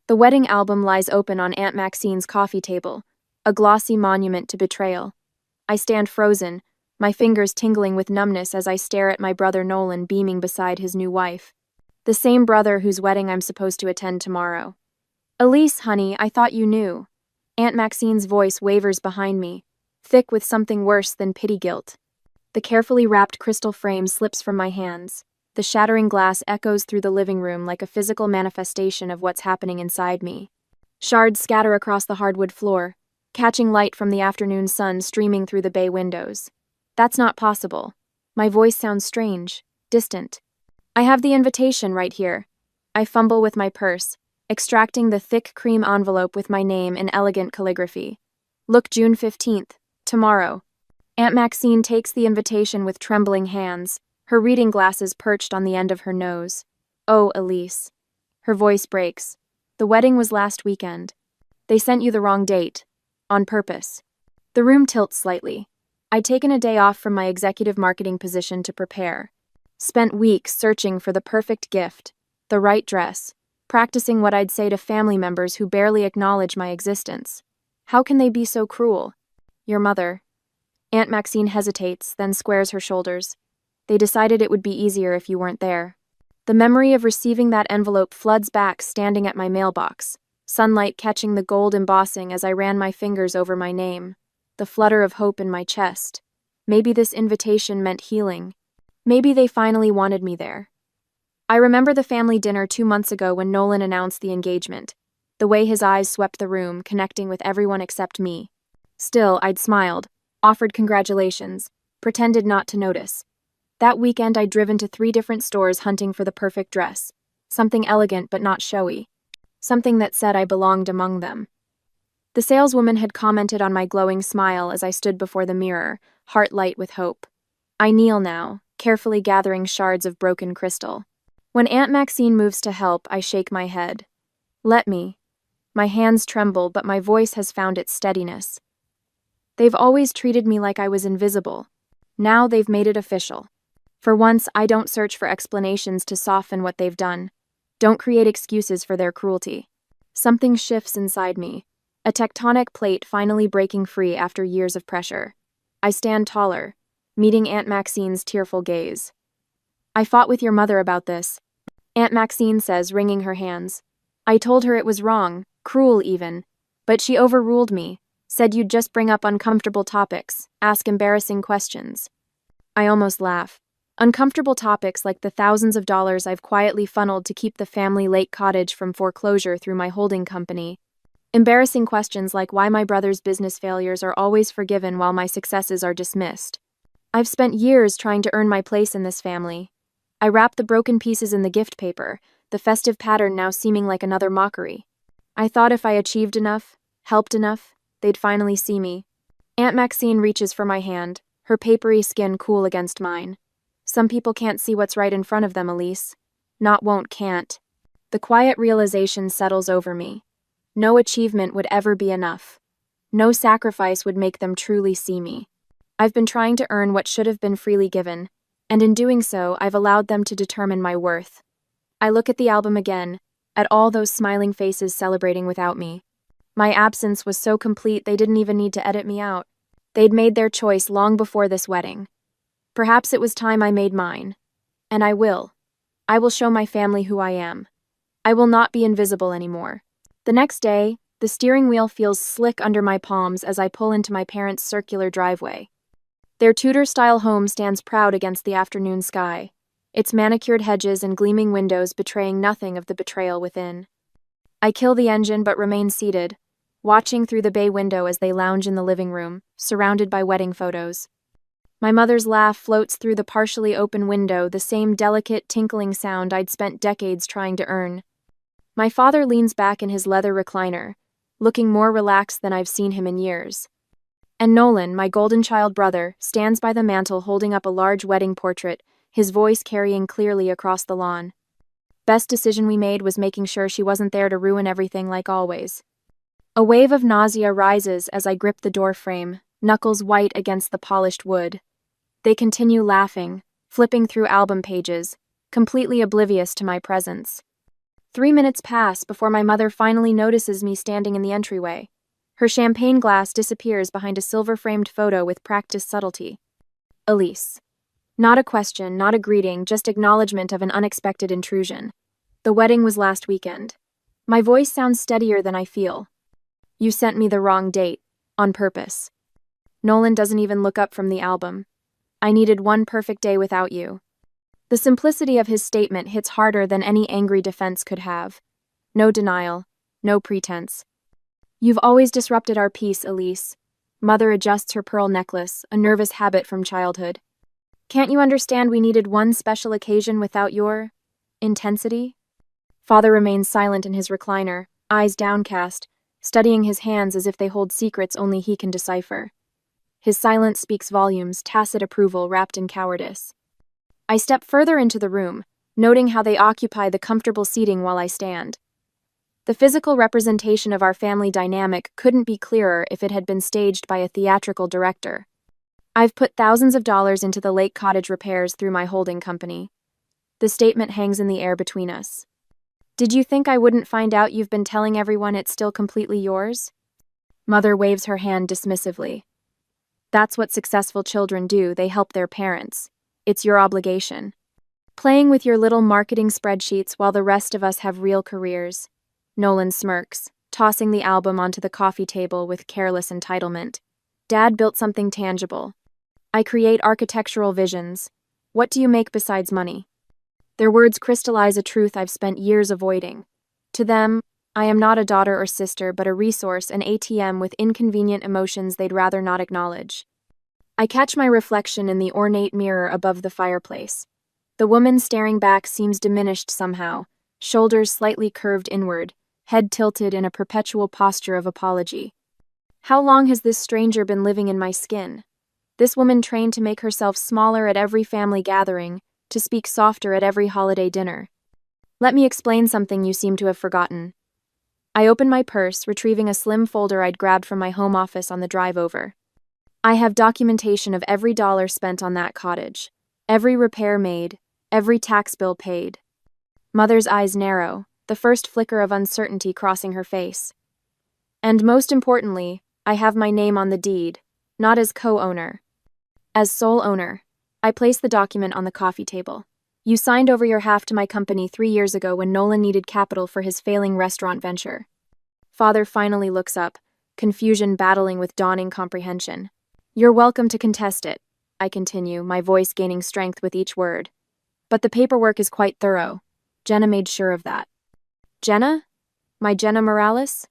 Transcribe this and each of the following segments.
The wedding album lies open on Aunt Maxine's coffee table, a glossy monument to betrayal. I stand frozen, my fingers tingling with numbness as I stare at my brother Nolan beaming beside his new wife. The same brother whose wedding I'm supposed to attend tomorrow. "Elise, honey, I thought you knew." Aunt Maxine's voice wavers behind me, thick with something worse than pity guilt. The carefully wrapped crystal frame slips from my hands. The shattering glass echoes through the living room like a physical manifestation of what's happening inside me. Shards scatter across the hardwood floor, catching light from the afternoon sun streaming through the bay windows. That's not possible. My voice sounds strange, distant. I have the invitation right here. I fumble with my purse, extracting the thick cream envelope with my name in elegant calligraphy. Look, June 15th, tomorrow. Aunt Maxine takes the invitation with trembling hands, her reading glasses perched on the end of her nose. "Oh, Elise." Her voice breaks. "The wedding was last weekend. They sent you the wrong date. On purpose." The room tilts slightly. I'd taken a day off from my executive marketing position to prepare. Spent weeks searching for the perfect gift, the right dress, practicing what I'd say to family members who barely acknowledge my existence. How can they be so cruel? "Your mother." Aunt Maxine hesitates, then squares her shoulders. "They decided it would be easier if you weren't there." The memory of receiving that envelope floods back standing at my mailbox, sunlight catching the gold embossing as I ran my fingers over my name, the flutter of hope in my chest. Maybe this invitation meant healing. Maybe they finally wanted me there. I remember the family dinner 2 months ago when Nolan announced the engagement, the way his eyes swept the room, connecting with everyone except me. Still, I'd smiled, offered congratulations, pretended not to notice. That weekend I'd driven to 3 different stores hunting for the perfect dress, something elegant but not showy, something that said I belonged among them. The saleswoman had commented on my glowing smile as I stood before the mirror, heart light with hope. I kneel now, carefully gathering shards of broken crystal. When Aunt Maxine moves to help, I shake my head. "Let me." My hands tremble, but my voice has found its steadiness. They've always treated me like I was invisible. Now they've made it official. For once, I don't search for explanations to soften what they've done. Don't create excuses for their cruelty. Something shifts inside me, a tectonic plate finally breaking free after years of pressure. I stand taller, meeting Aunt Maxine's tearful gaze. "I fought with your mother about this," Aunt Maxine says, wringing her hands. "I told her it was wrong, cruel even, but she overruled me, said you'd just bring up uncomfortable topics, ask embarrassing questions." I almost laugh. Uncomfortable topics like the thousands of dollars I've quietly funneled to keep the family lake cottage from foreclosure through my holding company. Embarrassing questions like why my brother's business failures are always forgiven while my successes are dismissed. I've spent years trying to earn my place in this family. I wrap the broken pieces in the gift paper, the festive pattern now seeming like another mockery. I thought if I achieved enough, helped enough, they'd finally see me. Aunt Maxine reaches for my hand, her papery skin cool against mine. "Some people can't see what's right in front of them, Elise. Not won't, can't." The quiet realization settles over me. No achievement would ever be enough. No sacrifice would make them truly see me. I've been trying to earn what should have been freely given, and in doing so, I've allowed them to determine my worth. I look at the album again, at all those smiling faces celebrating without me. My absence was so complete they didn't even need to edit me out. They'd made their choice long before this wedding. Perhaps it was time I made mine. And I will. I will show my family who I am. I will not be invisible anymore. The next day, the steering wheel feels slick under my palms as I pull into my parents' circular driveway. Their Tudor-style home stands proud against the afternoon sky, its manicured hedges and gleaming windows betraying nothing of the betrayal within. I kill the engine but remain seated, watching through the bay window as they lounge in the living room, surrounded by wedding photos. My mother's laugh floats through the partially open window, the same delicate, tinkling sound I'd spent decades trying to earn. My father leans back in his leather recliner, looking more relaxed than I've seen him in years. And Nolan, my golden child brother, stands by the mantel holding up a large wedding portrait, his voice carrying clearly across the lawn. Best decision we made was making sure she wasn't there to ruin everything like always. A wave of nausea rises as I grip the door frame, knuckles white against the polished wood. They continue laughing, flipping through album pages, completely oblivious to my presence. 3 minutes pass before my mother finally notices me standing in the entryway. Her champagne glass disappears behind a silver-framed photo with practiced subtlety. Elise. Not a question, not a greeting, just acknowledgement of an unexpected intrusion. The wedding was last weekend. My voice sounds steadier than I feel. You sent me the wrong date, on purpose. Nolan doesn't even look up from the album. I needed one perfect day without you. The simplicity of his statement hits harder than any angry defense could have. No denial, no pretense. You've always disrupted our peace, Elise. Mother adjusts her pearl necklace, a nervous habit from childhood. Can't you understand we needed one special occasion without your intensity? Father remains silent in his recliner, eyes downcast, studying his hands as if they hold secrets only he can decipher. His silence speaks volumes, tacit approval wrapped in cowardice. I step further into the room, noting how they occupy the comfortable seating while I stand. The physical representation of our family dynamic couldn't be clearer if it had been staged by a theatrical director. I've put thousands of dollars into the lake cottage repairs through my holding company. The statement hangs in the air between us. Did you think I wouldn't find out you've been telling everyone it's still completely yours? Mother waves her hand dismissively. That's what successful children do, they help their parents. It's your obligation. Playing with your little marketing spreadsheets while the rest of us have real careers. Nolan smirks, tossing the album onto the coffee table with careless entitlement. Dad built something tangible. I create architectural visions. What do you make besides money? Their words crystallize a truth I've spent years avoiding. To them, I am not a daughter or sister, but a resource, an ATM with inconvenient emotions they'd rather not acknowledge. I catch my reflection in the ornate mirror above the fireplace. The woman staring back seems diminished somehow, shoulders slightly curved inward, head tilted in a perpetual posture of apology. How long has this stranger been living in my skin? This woman trained to make herself smaller at every family gathering, to speak softer at every holiday dinner. Let me explain something you seem to have forgotten. I open my purse, retrieving a slim folder I'd grabbed from my home office on the drive over. I have documentation of every dollar spent on that cottage, every repair made, every tax bill paid. Mother's eyes narrow, the first flicker of uncertainty crossing her face. And most importantly, I have my name on the deed, not as co-owner, as sole owner. I place the document on the coffee table. You signed over your half to my company 3 years ago when Nolan needed capital for his failing restaurant venture. Father finally looks up, confusion battling with dawning comprehension. You're welcome to contest it, I continue, my voice gaining strength with each word. But the paperwork is quite thorough. Jenna made sure of that. Jenna? My Jenna Morales?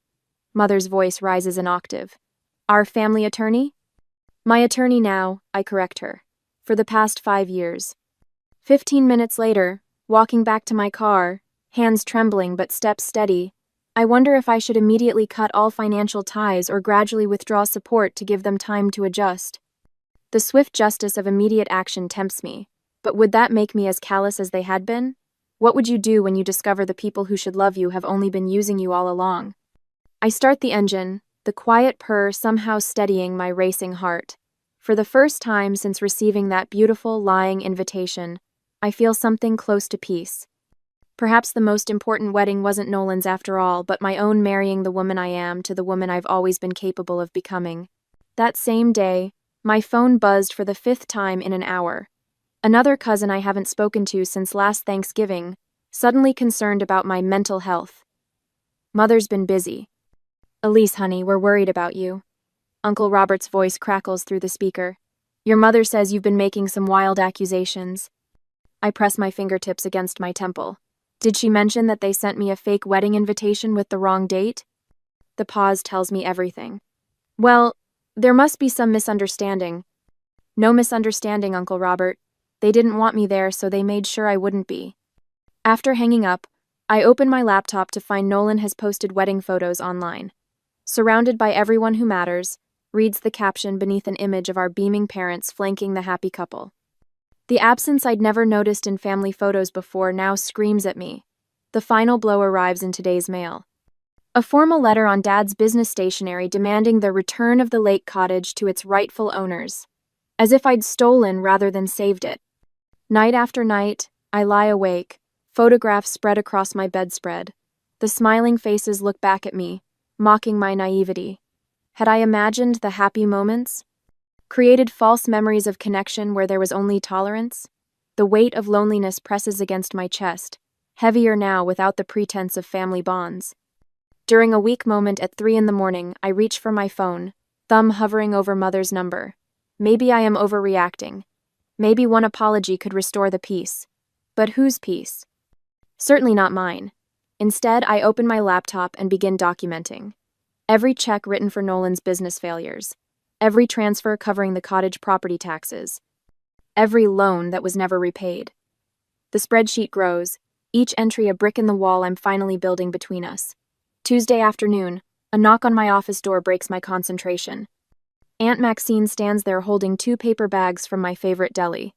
Mother's voice rises an octave. Our family attorney? My attorney now, I correct her. For the past 5 years. 15 minutes later, walking back to my car, hands trembling but steps steady, I wonder if I should immediately cut all financial ties or gradually withdraw support to give them time to adjust. The swift justice of immediate action tempts me, but would that make me as callous as they had been? What would you do when you discover the people who should love you have only been using you all along? I start the engine, the quiet purr somehow steadying my racing heart. For the first time since receiving that beautiful, lying invitation, I feel something close to peace. Perhaps the most important wedding wasn't Nolan's after all, but my own marrying the woman I am to the woman I've always been capable of becoming. That same day, my phone buzzed for the 5th time in an hour. Another cousin I haven't spoken to since last Thanksgiving, suddenly concerned about my mental health. Mother's been busy. Elise, honey, we're worried about you. Uncle Robert's voice crackles through the speaker. Your mother says you've been making some wild accusations. I press my fingertips against my temple. Did she mention that they sent me a fake wedding invitation with the wrong date? The pause tells me everything. Well, there must be some misunderstanding. No misunderstanding, Uncle Robert. They didn't want me there, so they made sure I wouldn't be. After hanging up, I open my laptop to find Nolan has posted wedding photos online. Surrounded by everyone who matters, reads the caption beneath an image of our beaming parents flanking the happy couple. The absence I'd never noticed in family photos before now screams at me. The final blow arrives in today's mail. A formal letter on Dad's business stationery demanding the return of the lake cottage to its rightful owners. As if I'd stolen rather than saved it. Night after night, I lie awake, Photographs spread across my bedspread. The smiling faces look back at me, mocking my naivety. Had I imagined the happy moments? Created false memories of connection where there was only tolerance? The weight of loneliness presses against my chest, heavier now without the pretense of family bonds. During a weak moment at 3 a.m, I reach for my phone, thumb hovering over mother's number. Maybe I am overreacting. Maybe one apology could restore the peace. But whose peace? Certainly not mine. Instead, I open my laptop and begin documenting. Every check written for Nolan's business failures. Every transfer covering the cottage property taxes. Every loan that was never repaid. The spreadsheet grows, each entry a brick in the wall I'm finally building between us. Tuesday afternoon, a knock on my office door breaks my concentration. Aunt Maxine stands there holding 2 paper bags from my favorite deli.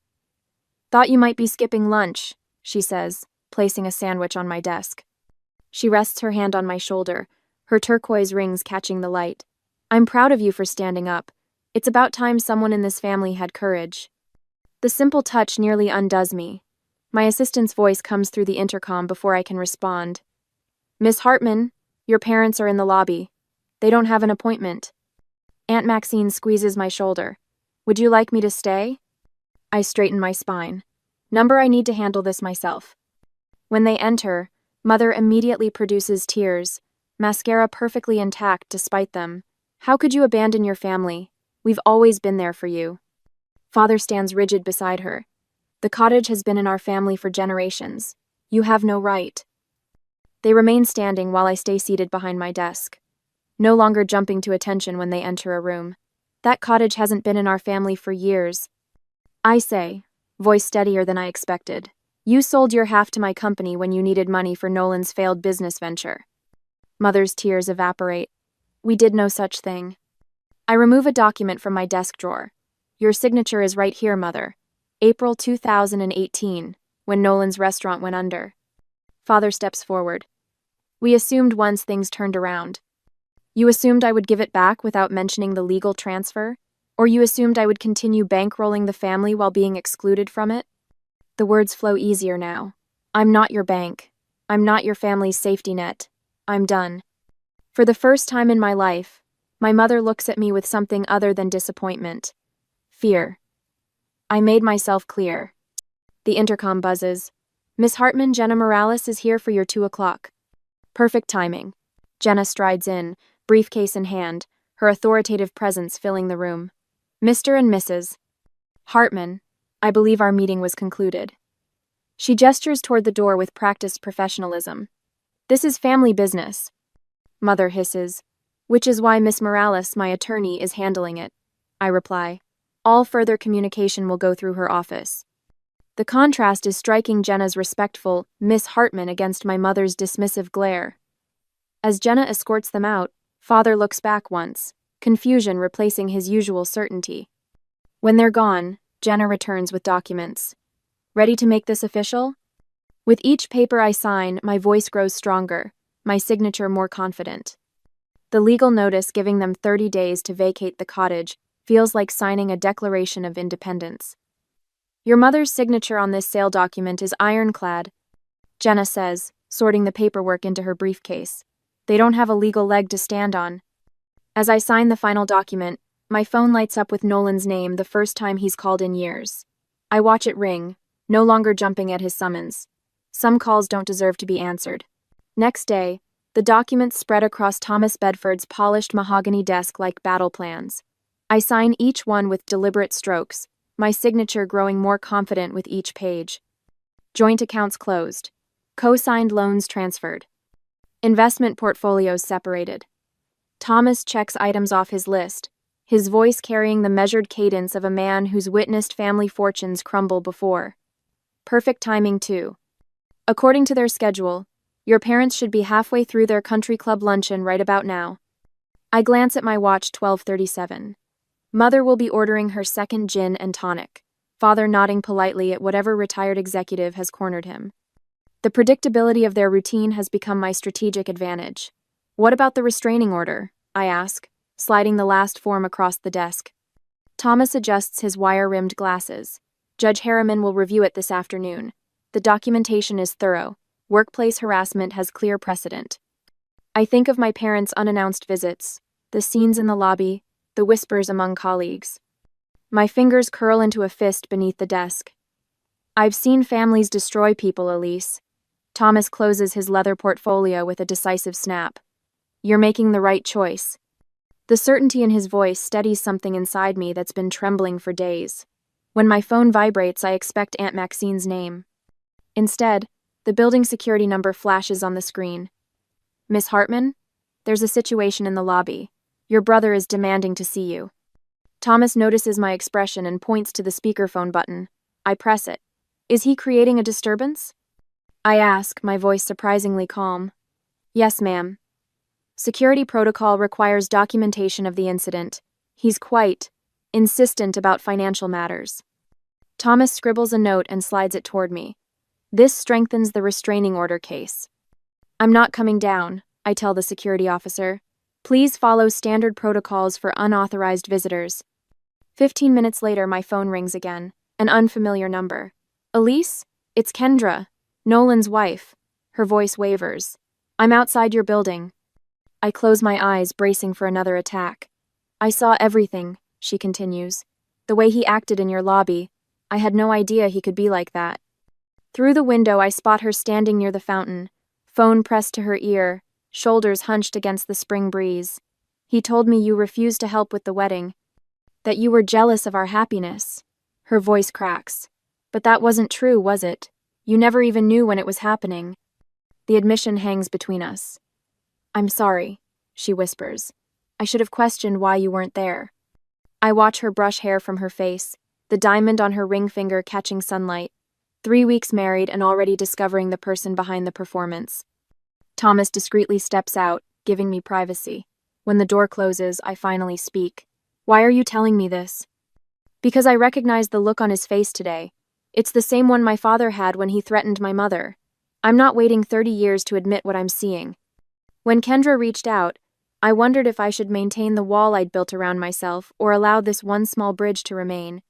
"Thought you might be skipping lunch," she says, placing a sandwich on my desk. She rests her hand on my shoulder, her turquoise rings catching the light. "I'm proud of you for standing up. It's about time someone in this family had courage." The simple touch nearly undoes me. My assistant's voice comes through the intercom before I can respond. "Miss Hartman, your parents are in the lobby. They don't have an appointment." Aunt Maxine squeezes my shoulder. "Would you like me to stay?" I straighten my spine. "Number, I need to handle this myself." When they enter, Mother immediately produces tears, mascara perfectly intact despite them. "How could you abandon your family? We've always been there for you." Father stands rigid beside her. "The cottage has been in our family for generations. You have no right." They remain standing while I stay seated behind my desk, no longer jumping to attention when they enter a room. "That cottage hasn't been in our family for years." I say, voice steadier than I expected. "You sold your half to my company when you needed money for Nolan's failed business venture." Mother's tears evaporate. "We did no such thing." I remove a document from my desk drawer. "Your signature is right here, Mother. April 2018, when Nolan's restaurant went under." Father steps forward. "We assumed once things turned around." "You assumed I would give it back without mentioning the legal transfer? Or you assumed I would continue bankrolling the family while being excluded from it?" The words flow easier now. "I'm not your bank. I'm not your family's safety net. I'm done." For the first time in my life, my mother looks at me with something other than disappointment. Fear. I made myself clear. The intercom buzzes. "Miss Hartman, Jenna Morales is here for your 2 o'clock. Perfect timing. Jenna strides in, briefcase in hand, her authoritative presence filling the room. "Mr. and Mrs. Hartman, I believe our meeting was concluded." She gestures toward the door with practiced professionalism. "This is family business." Mother hisses. "Which is why Miss Morales, my attorney, is handling it." I reply. "All further communication will go through her office." The contrast is striking. Jenna's respectful Miss Hartman against my mother's dismissive glare. As Jenna escorts them out, Father looks back once, confusion replacing his usual certainty. When they're gone, Jenna returns with documents. "Ready to make this official?" With each paper I sign, my voice grows stronger, my signature more confident. The legal notice giving them 30 days to vacate the cottage feels like signing a Declaration of Independence. "Your mother's signature on this sale document is ironclad," Jenna says, sorting the paperwork into her briefcase. "They don't have a legal leg to stand on." As I sign the final document, my phone lights up with Nolan's name, the first time he's called in years. I watch it ring, no longer jumping at his summons. Some calls don't deserve to be answered. Next day, the documents spread across Thomas Bedford's polished mahogany desk like battle plans. I sign each one with deliberate strokes, my signature growing more confident with each page. Joint accounts closed. Co-signed loans transferred. Investment portfolios separated. Thomas checks items off his list, his voice carrying the measured cadence of a man who's witnessed family fortunes crumble before. Perfect timing, too. According to their schedule, your parents should be halfway through their country club luncheon right about now. I glance at my watch, 12:37. Mother will be ordering her second gin and tonic, Father nodding politely at whatever retired executive has cornered him. The predictability of their routine has become my strategic advantage. "What about the restraining order?" I ask, sliding the last form across the desk. Thomas adjusts his wire-rimmed glasses. "Judge Harriman will review it this afternoon. The documentation is thorough. Workplace harassment has clear precedent. I think of my parents' unannounced visits, the scenes in the lobby, the whispers among colleagues. My fingers curl into a fist beneath the desk. I've seen families destroy people, Elise. Thomas closes his leather portfolio with a decisive snap. You're making the right choice. The certainty in his voice steadies something inside me that's been trembling for days. When my phone vibrates, I expect Aunt Maxine's name. Instead, the building security number flashes on the screen. Miss Hartman? There's a situation in the lobby. Your brother is demanding to see you. Thomas notices my expression and points to the speakerphone button. I press it. Is he creating a disturbance? I ask, my voice surprisingly calm. Yes, ma'am. Security protocol requires documentation of the incident. He's quite insistent about financial matters. Thomas scribbles a note and slides it toward me. This strengthens the restraining order case. I'm not coming down, I tell the security officer. Please follow standard protocols for unauthorized visitors. 15 minutes later, my phone rings again. An unfamiliar number. Elise? It's Kendra, Nolan's wife. Her voice wavers. I'm outside your building. I close my eyes, bracing for another attack. I saw everything, she continues. The way he acted in your lobby. I had no idea he could be like that. Through the window, I spot her standing near the fountain, phone pressed to her ear, shoulders hunched against the spring breeze. He told me you refused to help with the wedding, that you were jealous of our happiness. Her voice cracks. But that wasn't true, was it? You never even knew when it was happening. The admission hangs between us. I'm sorry, she whispers. I should have questioned why you weren't there. I watch her brush hair from her face, the diamond on her ring finger catching sunlight. 3 weeks married and already discovering the person behind the performance. Thomas discreetly steps out, giving me privacy. When the door closes, I finally speak. Why are you telling me this? Because I recognize the look on his face today. It's the same one my father had when he threatened my mother. I'm not waiting 30 years to admit what I'm seeing. When Kendra reached out, I wondered if I should maintain the wall I'd built around myself or allow this one small bridge to remain.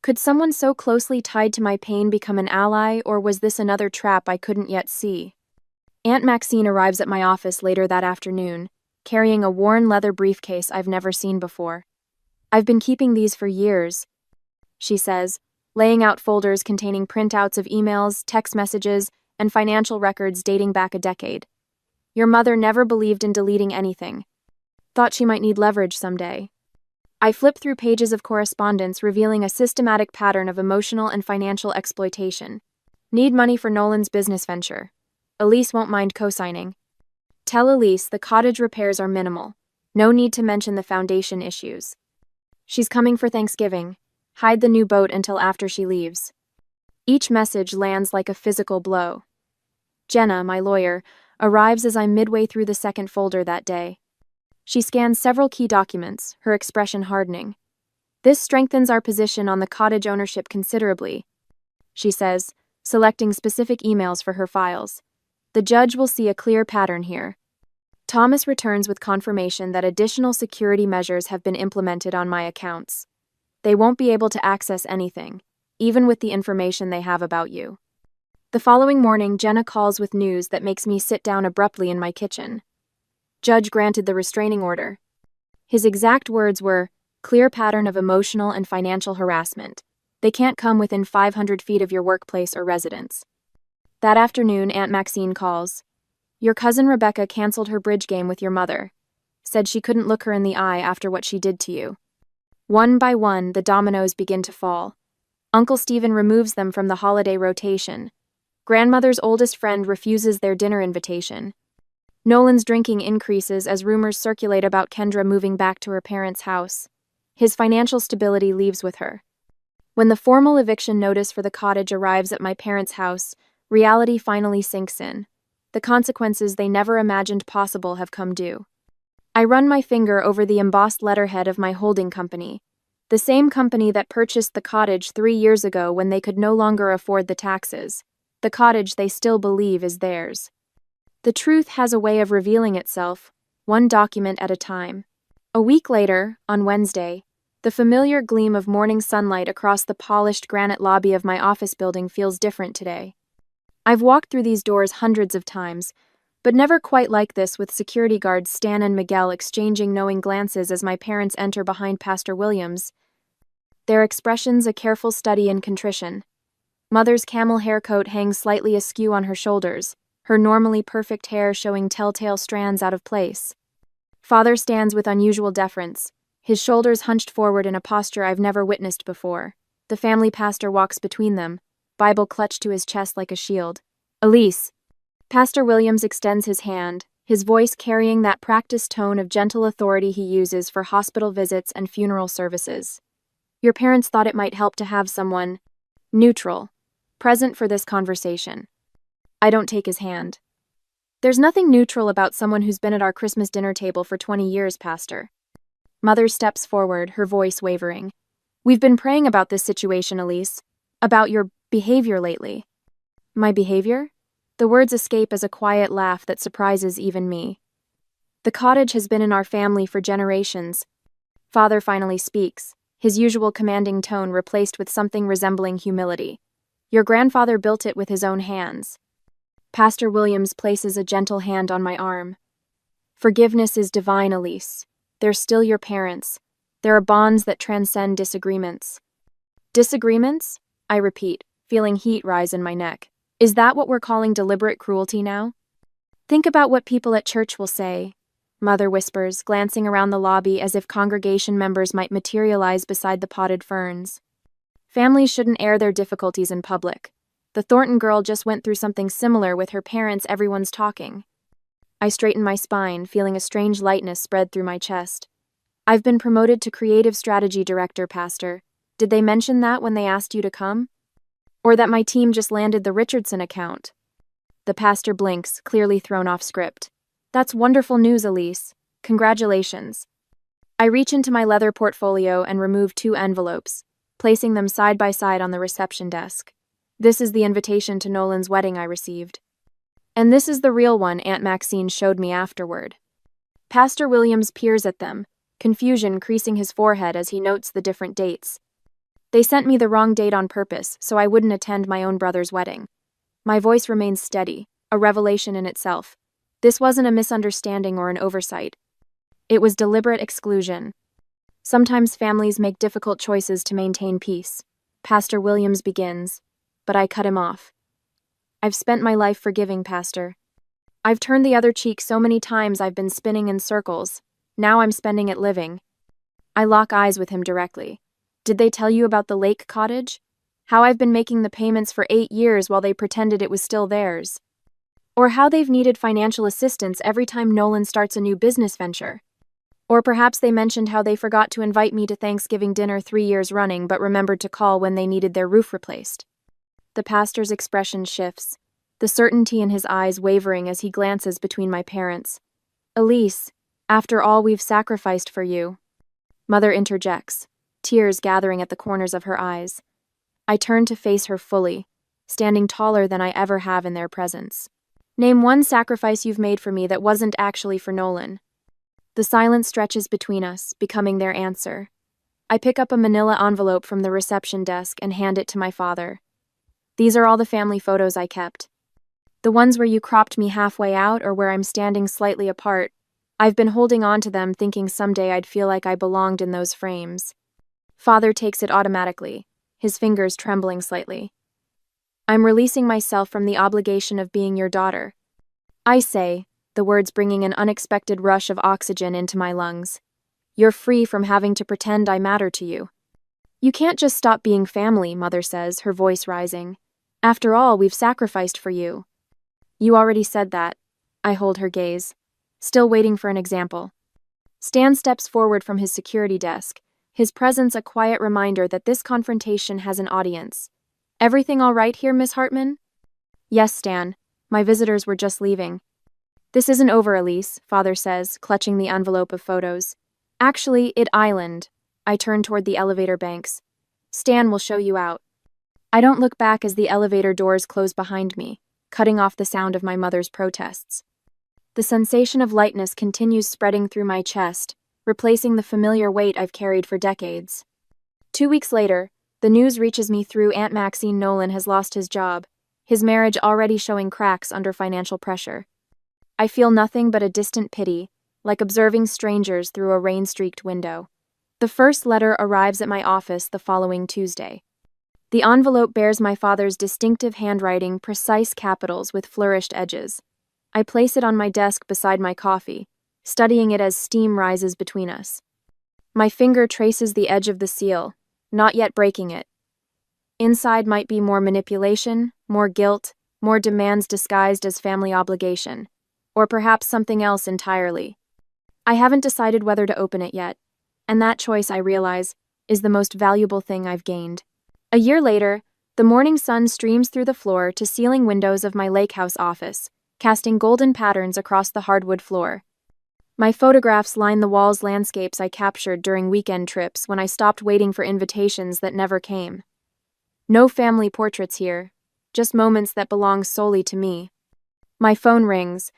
Could someone so closely tied to my pain become an ally, or was this another trap I couldn't yet see? Aunt Maxine arrives at my office later that afternoon, carrying a worn leather briefcase I've never seen before. I've been keeping these for years, she says, laying out folders containing printouts of emails, text messages, and financial records dating back a decade. Your mother never believed in deleting anything. Thought she might need leverage someday. I flip through pages of correspondence revealing a systematic pattern of emotional and financial exploitation. Need money for Nolan's business venture. Elise won't mind co-signing. Tell Elise the cottage repairs are minimal. No need to mention the foundation issues. She's coming for Thanksgiving. Hide the new boat until after she leaves. Each message lands like a physical blow. Jenna, my lawyer, arrives as I'm midway through the second folder that day. She scans several key documents, her expression hardening. This strengthens our position on the cottage ownership considerably, she says, selecting specific emails for her files. The judge will see a clear pattern here. Thomas returns with confirmation that additional security measures have been implemented on my accounts. They won't be able to access anything, even with the information they have about you. The following morning, Jenna calls with news that makes me sit down abruptly in my kitchen. Judge granted the restraining order. His exact words were, clear pattern of emotional and financial harassment. They can't come within 500 feet of your workplace or residence. That afternoon, Aunt Maxine calls. Your cousin Rebecca canceled her bridge game with your mother. Said she couldn't look her in the eye after what she did to you. One by one, the dominoes begin to fall. Uncle Stephen removes them from the holiday rotation. Grandmother's oldest friend refuses their dinner invitation. Nolan's drinking increases as rumors circulate about Kendra moving back to her parents' house. His financial stability leaves with her. When the formal eviction notice for the cottage arrives at my parents' house, reality finally sinks in. The consequences they never imagined possible have come due. I run my finger over the embossed letterhead of my holding company, the same company that purchased the cottage 3 years ago when they could no longer afford the taxes. The cottage they still believe is theirs. The truth has a way of revealing itself, one document at a time. A week later, on Wednesday, the familiar gleam of morning sunlight across the polished granite lobby of my office building feels different today. I've walked through these doors hundreds of times, but never quite like this, with security guards Stan and Miguel exchanging knowing glances as my parents enter behind Pastor Williams, their expressions a careful study in contrition. Mother's camel hair coat hangs slightly askew on her shoulders, her normally perfect hair showing telltale strands out of place. Father stands with unusual deference, his shoulders hunched forward in a posture I've never witnessed before. The family pastor walks between them, Bible clutched to his chest like a shield. Elise. Pastor Williams extends his hand, his voice carrying that practiced tone of gentle authority he uses for hospital visits and funeral services. Your parents thought it might help to have someone neutral present for this conversation. I don't take his hand. There's nothing neutral about someone who's been at our Christmas dinner table for 20 years, Pastor. Mother steps forward, her voice wavering. We've been praying about this situation, Elise. About your behavior lately. My behavior? The words escape as a quiet laugh that surprises even me. The cottage has been in our family for generations. Father finally speaks, his usual commanding tone replaced with something resembling humility. Your grandfather built it with his own hands. Pastor Williams places a gentle hand on my arm. Forgiveness is divine, Elise. They're still your parents. There are bonds that transcend disagreements. Disagreements? I repeat, feeling heat rise in my neck. Is that what we're calling deliberate cruelty now? Think about what people at church will say, Mother whispers, glancing around the lobby as if congregation members might materialize beside the potted ferns. Families shouldn't air their difficulties in public. The Thornton girl just went through something similar with her parents. Everyone's talking. I straighten my spine, feeling a strange lightness spread through my chest. I've been promoted to Creative Strategy Director, Pastor. Did they mention that when they asked you to come? Or that my team just landed the Richardson account? The pastor blinks, clearly thrown off script. That's wonderful news, Elise. Congratulations. I reach into my leather portfolio and remove 2 envelopes, placing them side by side on the reception desk. This is the invitation to Nolan's wedding I received. And this is the real one Aunt Maxine showed me afterward. Pastor Williams peers at them, confusion creasing his forehead as he notes the different dates. They sent me the wrong date on purpose so I wouldn't attend my own brother's wedding. My voice remains steady, a revelation in itself. This wasn't a misunderstanding or an oversight. It was deliberate exclusion. Sometimes families make difficult choices to maintain peace. Pastor Williams begins, but I cut him off. I've spent my life forgiving, Pastor. I've turned the other cheek so many times I've been spinning in circles. Now I'm spending it living. I lock eyes with him directly. Did they tell you about the lake cottage? How I've been making the payments for 8 years while they pretended it was still theirs? Or how they've needed financial assistance every time Nolan starts a new business venture? Or perhaps they mentioned how they forgot to invite me to Thanksgiving dinner 3 years running but remembered to call when they needed their roof replaced. The pastor's expression shifts, the certainty in his eyes wavering as he glances between my parents. Elise, after all we've sacrificed for you. Mother interjects, tears gathering at the corners of her eyes. I turn to face her fully, standing taller than I ever have in their presence. Name one sacrifice you've made for me that wasn't actually for Nolan. The silence stretches between us, becoming their answer. I pick up a manila envelope from the reception desk and hand it to my father. These are all the family photos I kept. The ones where you cropped me halfway out or where I'm standing slightly apart. I've been holding on to them, thinking someday I'd feel like I belonged in those frames. Father takes it automatically, his fingers trembling slightly. I'm releasing myself from the obligation of being your daughter. I say, the words bringing an unexpected rush of oxygen into my lungs. You're free from having to pretend I matter to you. You can't just stop being family, Mother says, her voice rising. After all, we've sacrificed for you. You already said that. I hold her gaze, still waiting for an example. Stan steps forward from his security desk, his presence a quiet reminder that this confrontation has an audience. Everything all right here, Miss Hartman? Yes, Stan. My visitors were just leaving. This isn't over, Elise, Father says, clutching the envelope of photos. Actually, it island. I turn toward the elevator banks. Stan will show you out. I don't look back as the elevator doors close behind me, cutting off the sound of my mother's protests. The sensation of lightness continues spreading through my chest, replacing the familiar weight I've carried for decades. 2 weeks later, the news reaches me through Aunt Maxine Nolan has lost his job. his marriage already showing cracks under financial pressure. I feel nothing but a distant pity, like observing strangers through a rain-streaked window. The first letter arrives at my office the following Tuesday. The envelope bears my father's distinctive handwriting, precise capitals with flourished edges. I place it on my desk beside my coffee, studying it as steam rises between us. My finger traces the edge of the seal, not yet breaking it. Inside might be more manipulation, more guilt, more demands disguised as family obligation, or perhaps something else entirely. I haven't decided whether to open it yet, and that choice, I realize, is the most valuable thing I've gained. A year later, the morning sun streams through the floor to ceiling windows of my lake house office, casting golden patterns across the hardwood floor. My photographs line the walls, landscapes I captured during weekend trips when I stopped waiting for invitations that never came. No family portraits here, just moments that belong solely to me. My phone rings,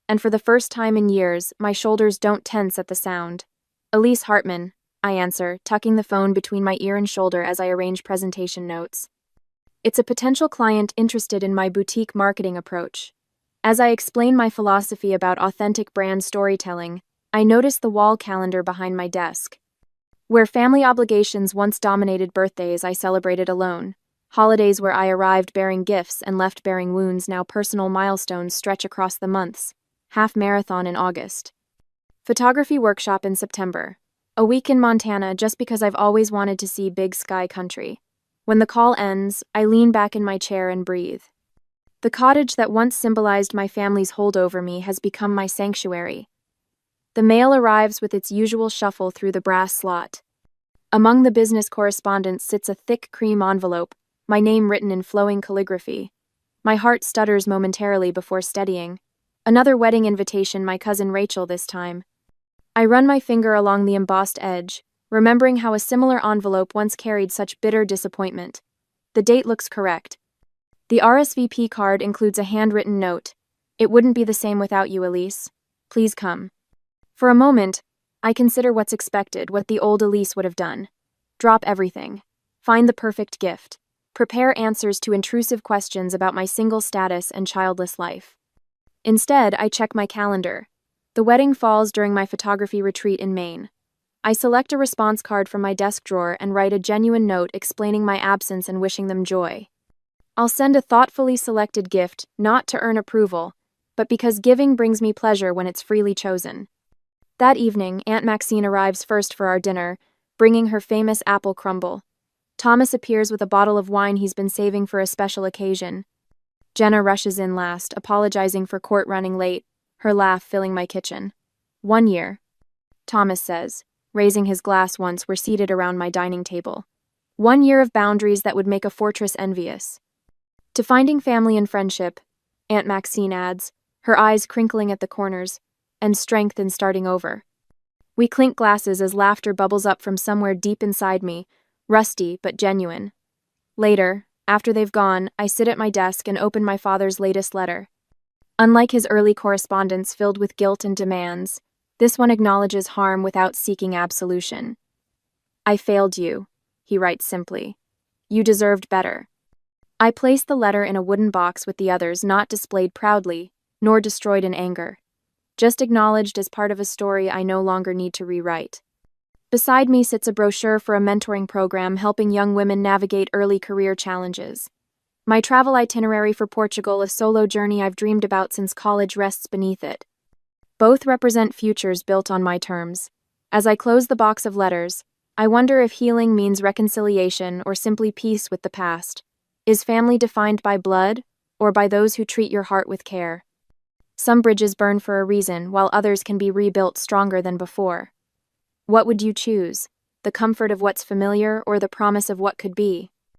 and for the first time in years, my shoulders don't tense at the sound. Elise Hartman, I answer, tucking the phone between my ear and shoulder as I arrange presentation notes. It's a potential client interested in my boutique marketing approach. As I explain my philosophy about authentic brand storytelling, I notice the wall calendar behind my desk. Where family obligations once dominated birthdays, I celebrated alone. Holidays where I arrived bearing gifts and left bearing wounds, now personal milestones stretch across the months. Half marathon in August. Photography workshop in September. A week in Montana just because I've always wanted to see big sky country. When the call ends, I lean back in my chair and breathe. The cottage that once symbolized my family's hold over me has become my sanctuary. The mail arrives with its usual shuffle through the brass slot. Among the business correspondence sits a thick cream envelope, my name written in flowing calligraphy. My heart stutters momentarily before steadying. Another wedding invitation, my cousin Rachel this time. I run my finger along the embossed edge, remembering how a similar envelope once carried such bitter disappointment. The date looks correct. The RSVP card includes a handwritten note. It wouldn't be the same without you, Elise. Please come. For a moment, I consider what's expected, what the old Elise would have done. Drop everything. Find the perfect gift. Prepare answers to intrusive questions about my single status and childless life. Instead, I check my calendar. The wedding falls during my photography retreat in Maine. I select a response card from my desk drawer and write a genuine note explaining my absence and wishing them joy. I'll send a thoughtfully selected gift, not to earn approval, but because giving brings me pleasure when it's freely chosen. That evening, Aunt Maxine arrives first for our dinner, bringing her famous apple crumble. Thomas appears with a bottle of wine he's been saving for a special occasion. Jenna rushes in last, apologizing for court running late, her laugh filling my kitchen. 1 year, Thomas says, raising his glass once we're seated around my dining table. 1 year of boundaries that would make a fortress envious. To finding family and friendship, Aunt Maxine adds, her eyes crinkling at the corners, and strength in starting over. We clink glasses as laughter bubbles up from somewhere deep inside me, rusty but genuine. Later, after they've gone, I sit at my desk and open my father's latest letter. Unlike his early correspondence filled with guilt and demands, this one acknowledges harm without seeking absolution. I failed you, he writes simply. You deserved better. I place the letter in a wooden box with the others, not displayed proudly, nor destroyed in anger. Just acknowledged as part of a story I no longer need to rewrite. Beside me sits a brochure for a mentoring program helping young women navigate early career challenges. My travel itinerary for Portugal, a solo journey I've dreamed about since college, rests beneath it. Both represent futures built on my terms. As I close the box of letters, I wonder if healing means reconciliation or simply peace with the past. Is family defined by blood, or by those who treat your heart with care? Some bridges burn for a reason, while others can be rebuilt stronger than before. What would you choose? The comfort of what's familiar or the promise of what could be?